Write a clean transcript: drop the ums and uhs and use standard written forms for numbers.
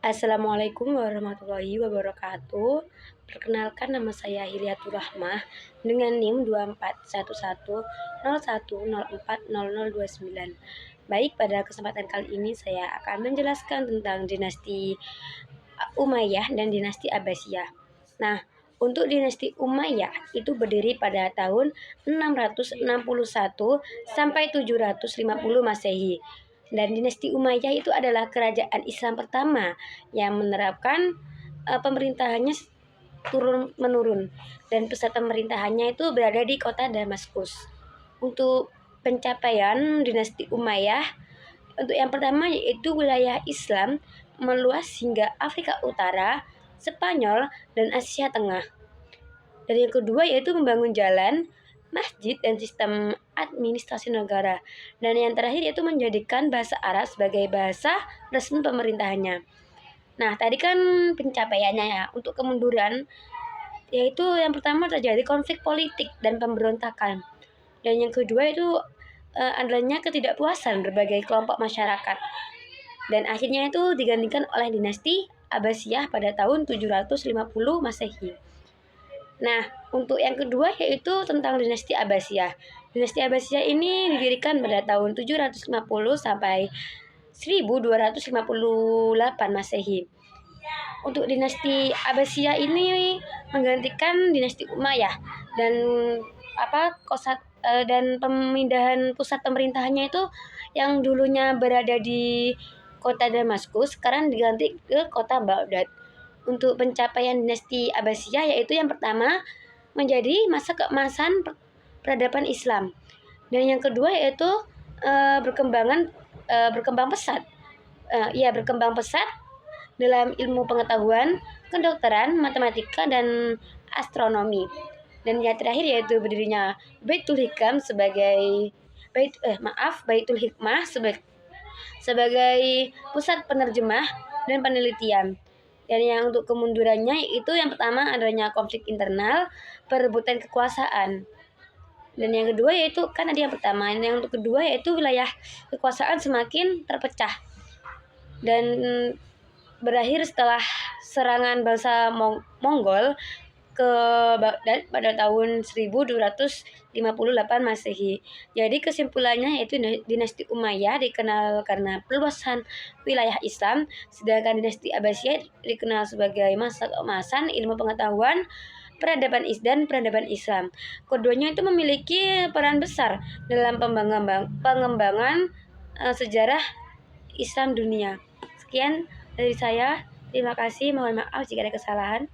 Assalamualaikum warahmatullahi wabarakatuh. Perkenalkan, nama saya Hilyatur Rahmah dengan NIM 241101040029. Baik, pada kesempatan kali ini saya akan menjelaskan tentang dinasti Umayyah dan dinasti Abbasiyah. Nah, untuk dinasti Umayyah itu berdiri pada tahun 661 sampai 750 Masehi. Dan dinasti Umayyah itu adalah kerajaan Islam pertama yang menerapkan pemerintahannya turun menurun, dan pusat pemerintahannya itu berada di kota Damaskus. Untuk pencapaian dinasti Umayyah, untuk yang pertama yaitu wilayah Islam meluas hingga Afrika Utara, Spanyol, dan Asia Tengah. Dan yang kedua yaitu membangun jalan, masjid, dan sistem administrasi negara. Dan yang terakhir yaitu menjadikan bahasa Arab sebagai bahasa resmi pemerintahannya. Nah, tadi kan pencapaiannya ya. Untuk kemunduran, yaitu yang pertama terjadi konflik politik dan pemberontakan. Dan yang kedua itu adanya ketidakpuasan berbagai kelompok masyarakat. Dan akhirnya itu digantikan oleh dinasti Abbasiyah pada tahun 750 Masehi. Nah, untuk yang kedua yaitu tentang dinasti Abbasiyah. Dinasti Abbasiyah ini didirikan pada tahun 750 sampai 1258 Masehi. Untuk dinasti Abbasiyah ini menggantikan dinasti Umayyah, dan dan pemindahan pusat pemerintahannya itu yang dulunya berada di kota Damaskus sekarang diganti ke kota Baghdad. Untuk pencapaian dinasti Abbasiyah yaitu yang pertama menjadi masa keemasan peradaban Islam, dan yang kedua yaitu berkembang pesat dalam ilmu pengetahuan, kedokteran, matematika, dan astronomi. Dan yang terakhir yaitu berdirinya Baitul Hikmah sebagai pusat penerjemah dan penelitian. Dan yang untuk kemundurannya itu yang pertama adanya konflik internal, perebutan kekuasaan. Dan yang kedua yaitu kan ada yang pertama, yang untuk kedua yaitu wilayah kekuasaan semakin terpecah dan berakhir setelah serangan bangsa Mongol ke Baghdad pada tahun 1258 Masehi. Jadi kesimpulannya yaitu dinasti Umayyah dikenal karena perluasan wilayah Islam, sedangkan dinasti Abbasiyah dikenal sebagai masa keemasan ilmu pengetahuan, peradaban Islam. Keduanya itu memiliki peran besar dalam pengembangan sejarah Islam dunia. Sekian dari saya. Terima kasih. Mohon maaf jika ada kesalahan.